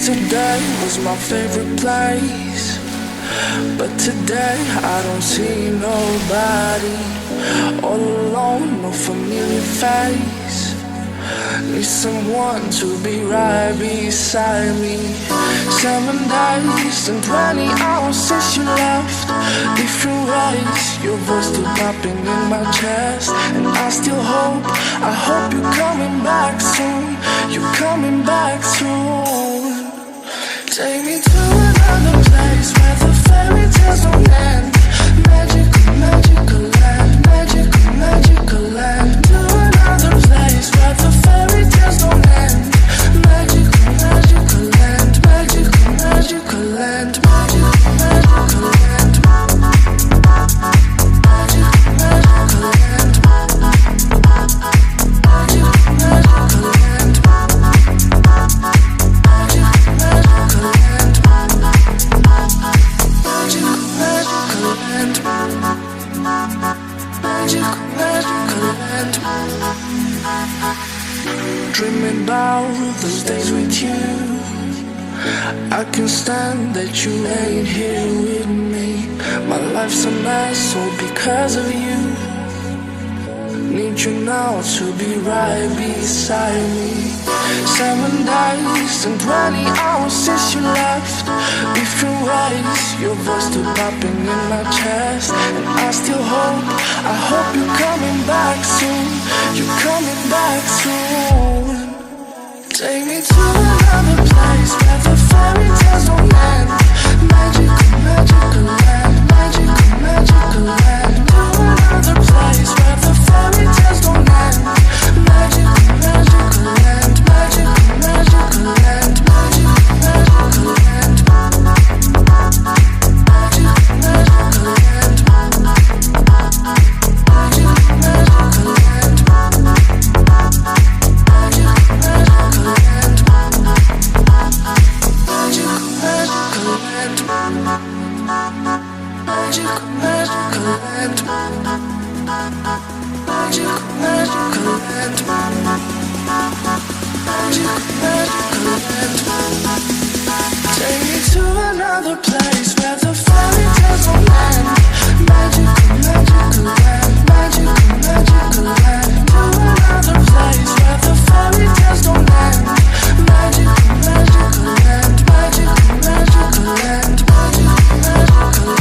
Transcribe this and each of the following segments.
Yesterday was my favorite place, but today I don't see nobody. All alone, no familiar face. Need someone to be right beside me. 7 days and 20 hours since you left. Different ways, your voice still popping in my chest. And I still hope, I hope you're coming back soon. You're coming back soon. Take me to another place where the fairy tales don't end. Magical, magical land, magical, magical land. To another place where the fairy tales don't end. Magical, magical land, magical, magical land, magical, magical land. Magical, magical land. Magical, magical land. Dreaming about those days with you. I can't stand that you ain't here with me. My life's a mess all because of you. Need you now to be right beside me. 7 days and 20 hours since you left. Different ways, your voice still popping in my chest. And I still hope, I hope you're coming back soon. You're coming back soon. Take me to another place where the fairy tales don't end. Magical, magical land, magical, magical land. To another place where the fairy tales don't end. Magical, magical land, magical, magical land, magical, magical land. Magical, magical land. Magical, magical land. Magical, magical land. Magical, magical land. Magical, magical land. Take me to another place where the fairy tales don't end. Magical, magical land. Magical, magical land. To another place where the fairy tales don't end. Magical, magical land. Magical, magical land. Magical, magical land.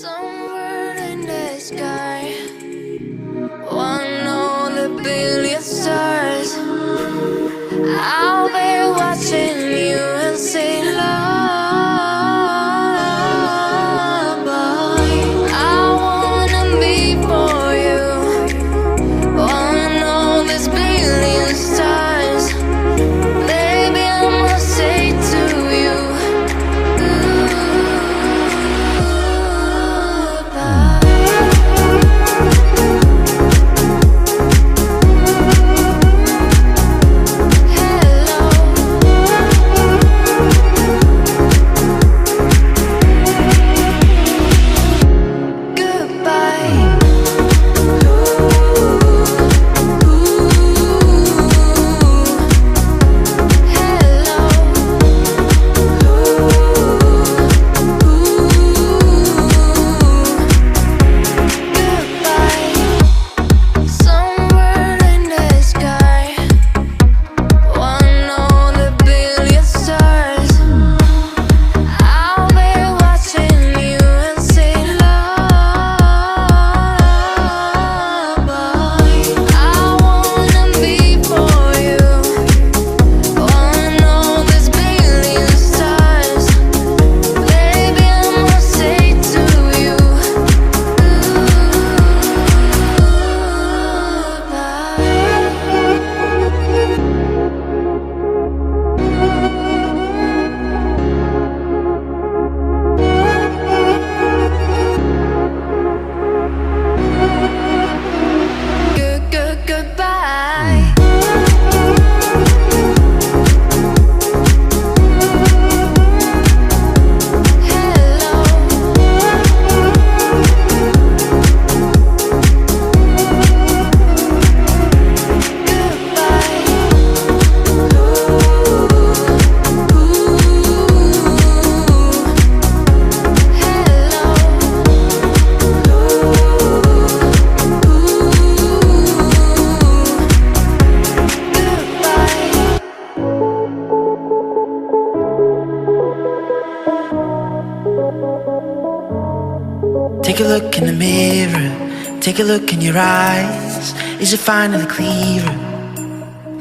Somewhere in the sky, one of the billion stars, I'll be watching you and sing lullaby. I wanna be for you, one of these billion stars. Baby, I must say to you, take a look in the mirror, take a look in your eyes. Is it finally clearer?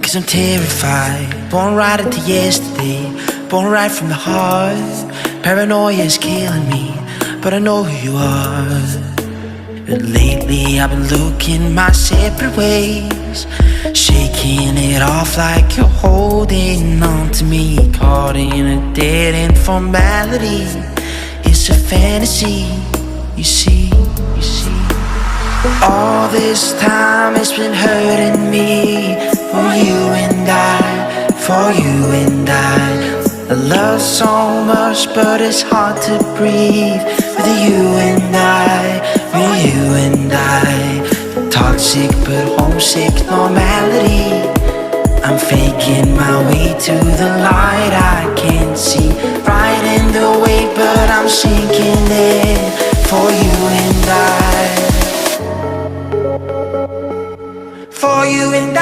Cause I'm terrified, born right into yesterday, born right from the heart. Paranoia is killing me, but I know who you are. But lately I've been looking my separate ways, shaking it off like you're holding on to me. Caught in a dead end formality, it's a fantasy. You see, all this time it's been hurting me. For you and I, for you and I love so much, but it's hard to breathe. With you and I, with you and I, toxic but homesick normality. I'm faking my way to the light. I can't see right in the way, but I'm sinking in. For you and I, for you and I.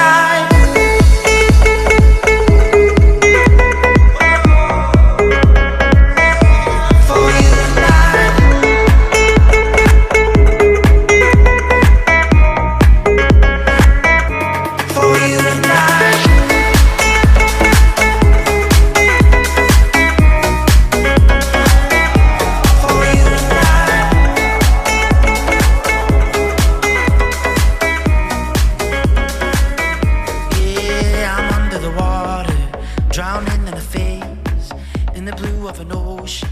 Drowning in a phase, in the blue of an ocean,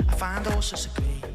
I find all sorts of grace.